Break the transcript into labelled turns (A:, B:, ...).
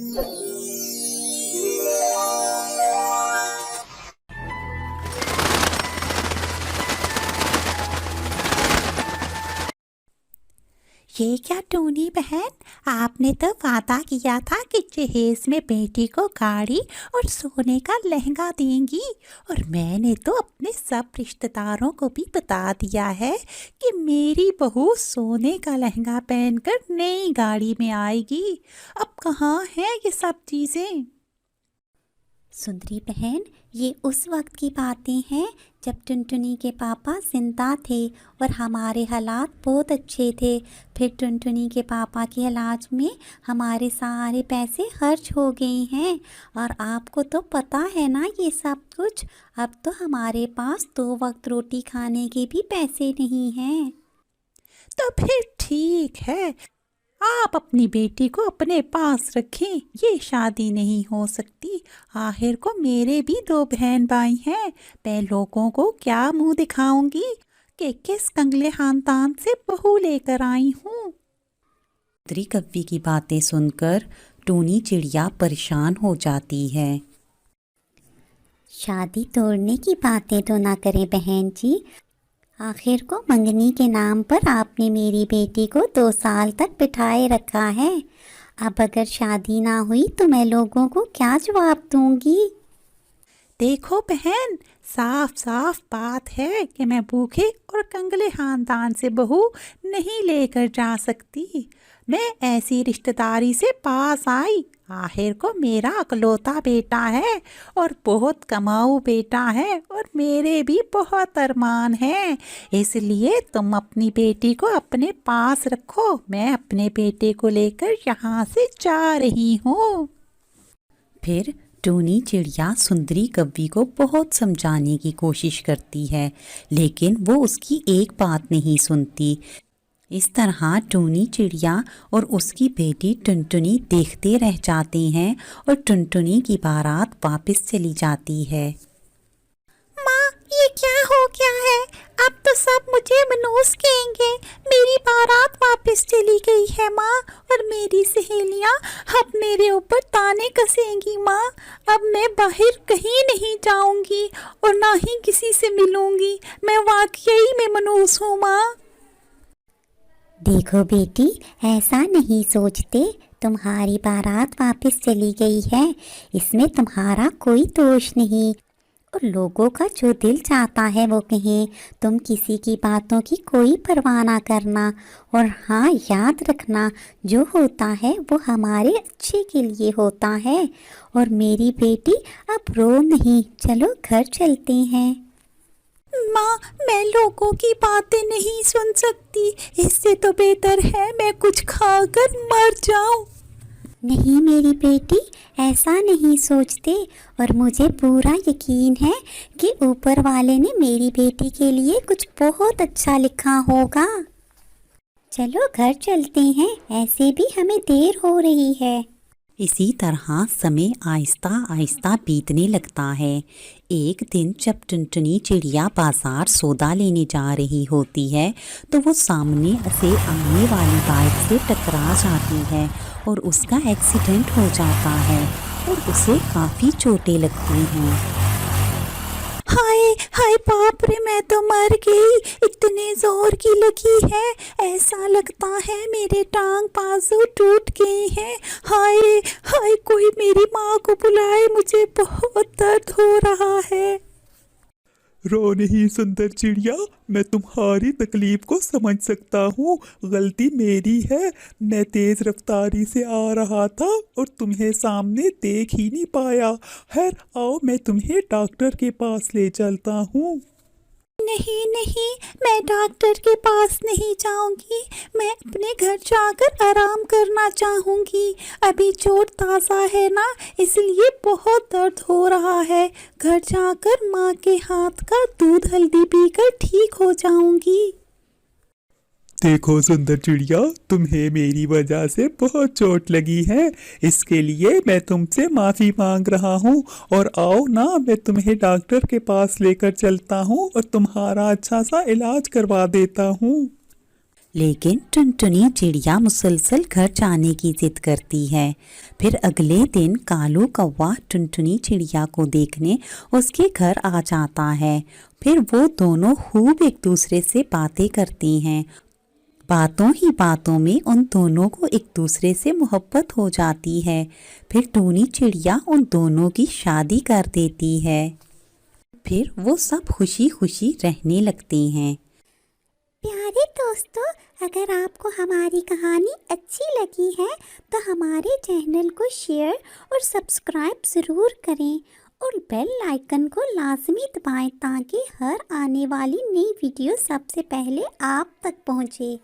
A: ये क्या टोनी बहन, आपने तो वादा किया था कि जहेज में बेटी को गाड़ी और सोने का लहंगा देंगी। और मैंने तो अपने सब रिश्तेदारों को भी बता दिया है कि मेरी बहू सोने का लहंगा पहनकर नई गाड़ी में आएगी। अब कहाँ है ये सब चीज़ें?
B: सुंदरी बहन, ये उस वक्त की बातें हैं जब टुनटुनी के पापा जिंदा थे और हमारे हालात बहुत अच्छे थे। फिर टुनटुनी के पापा के इलाज में हमारे सारे पैसे खर्च हो गए हैं और आपको तो पता है ना ये सब कुछ। अब तो हमारे पास 2 वक्त रोटी खाने के भी पैसे नहीं हैं।
A: तो फिर ठीक है, आप अपनी बेटी को अपने पास रखें। ये शादी नहीं हो सकती। आखिर को मेरे भी 2 बहन भाई हैं। मैं लोगों को क्या मुंह दिखाऊंगी कि किस कंगले खानदान से बहू लेकर आई हूँ।
C: सुंदरी कव्वी की बातें सुनकर टूनी चिड़िया परेशान हो जाती है।
B: शादी तोड़ने की बातें तो ना करें बहन जी। आखिर को मंगनी के नाम पर आपने मेरी बेटी को 2 साल तक बिठाए रखा है। अब अगर शादी ना हुई तो मैं लोगों को क्या जवाब दूंगी?
A: देखो बहन, साफ साफ बात है कि मैं भूखे और कंगले खानदान से बहू नहीं लेकर जा सकती। मैं ऐसी रिश्तेदारी से पास आई। आखिर को मेरा अकलौता बेटा है और बहुत कमाऊ बेटा है और मेरे भी बहुत अरमान हैं। इसलिए तुम अपनी बेटी को अपने पास रखो। मैं अपने बेटे को लेकर यहाँ से जा रही हूँ।
C: फिर टूनी चिड़िया सुंदरी कव्वी को बहुत समझाने की कोशिश करती है, लेकिन वो उसकी एक बात नहीं सुनती। इस तरह टूनी चिड़िया और उसकी बेटी टुनटुनी देखते रह जाते हैं और टुनटुनी की बारात वापस चली जाती है।
A: माँ, ये क्या हो गया है? अब तो सब मुझे मनूस कहेंगे। मेरी बारात वापस चली गई है माँ, और मेरी सहेलियाँ अब मेरे ऊपर ताने कसेंगी माँ। अब मैं बाहर कहीं नहीं जाऊंगी और ना ही किसी से मिलूंगी। मैं वाकई में मनूस हूँ माँ।
B: देखो बेटी, ऐसा नहीं सोचते। तुम्हारी बारात वापस चली गई है, इसमें तुम्हारा कोई दोष नहीं। और लोगों का जो दिल चाहता है वो कहें। तुम किसी की बातों की कोई परवाह ना करना। और हाँ, याद रखना, जो होता है वो हमारे अच्छे के लिए होता है। और मेरी बेटी, अब रो नहीं, चलो घर चलते हैं।
A: माँ, मैं लोगों की बातें नहीं सुन सकती। इससे तो बेहतर है मैं कुछ खाकर मर जाऊं।
B: नहीं मेरी बेटी, ऐसा नहीं सोचते। और मुझे पूरा यकीन है कि ऊपर वाले ने मेरी बेटी के लिए कुछ बहुत अच्छा लिखा होगा। चलो घर चलते हैं, ऐसे भी हमें देर हो रही है।
C: इसी तरह समय आहिस्ता आहिस्ता बीतने लगता है। एक दिन जब टुनटुनी चिड़िया बाजार सौदा लेने जा रही होती है तो वो सामने से आने वाली बाइक से टकरा जाती है और उसका एक्सीडेंट हो जाता है और उसे काफ़ी चोटें लगती हैं।
A: हाय हाय, बाप रे, मैं तो मर गई। इतने जोर की लगी है, ऐसा लगता है मेरे टांग बाजू टूट गए हैं। हाय हाय, कोई मेरी माँ को बुलाए, मुझे बहुत दर्द हो रहा है।
D: रो नहीं सुंदर चिड़िया, मैं तुम्हारी तकलीफ को समझ सकता हूँ। गलती मेरी है। मैं तेज रफ्तारी से आ रहा था और तुम्हें सामने देख ही नहीं पाया। खैर आओ, मैं तुम्हें डॉक्टर के पास ले चलता हूँ।
A: नहीं नहीं, मैं डॉक्टर के पास नहीं जाऊंगी। मैं अपने घर जाकर आराम करना चाहूंगी। अभी चोट ताज़ा है ना, इसलिए बहुत दर्द हो रहा है। घर जाकर माँ के हाथ का दूध हल्दी पीकर ठीक हो जाऊंगी।
D: देखो सुंदर चिड़िया, तुम्हें मेरी वजह से बहुत चोट लगी है। इसके लिए मैं तुमसे माफ़ी मांग रहा हूँ। और आओ ना, मैं तुम्हें डॉक्टर के पास लेकर चलता हूँ और तुम्हारा अच्छा सा इलाज करवा देता हूँ।
C: लेकिन टुनटुनी चिड़िया मुसलसल घर जाने की जिद करती है। फिर अगले दिन कालू कौवा टुनटुनी चिड़िया को देखने उसके घर आ जाता है। फिर वो दोनों खूब एक दूसरे से बातें करती हैं। बातों ही बातों में उन दोनों को एक दूसरे से मोहब्बत हो जाती है। फिर टूनी चिड़िया उन दोनों की शादी कर देती है। फिर वो सब खुशी खुशी रहने लगते हैं।
B: प्यारे दोस्तों, अगर आपको हमारी कहानी अच्छी लगी है तो हमारे चैनल को शेयर और सब्सक्राइब ज़रूर करें और बेल आइकन को लाजमी दबाएं ताकि हर आने वाली नई वीडियो सबसे पहले आप तक पहुंचे।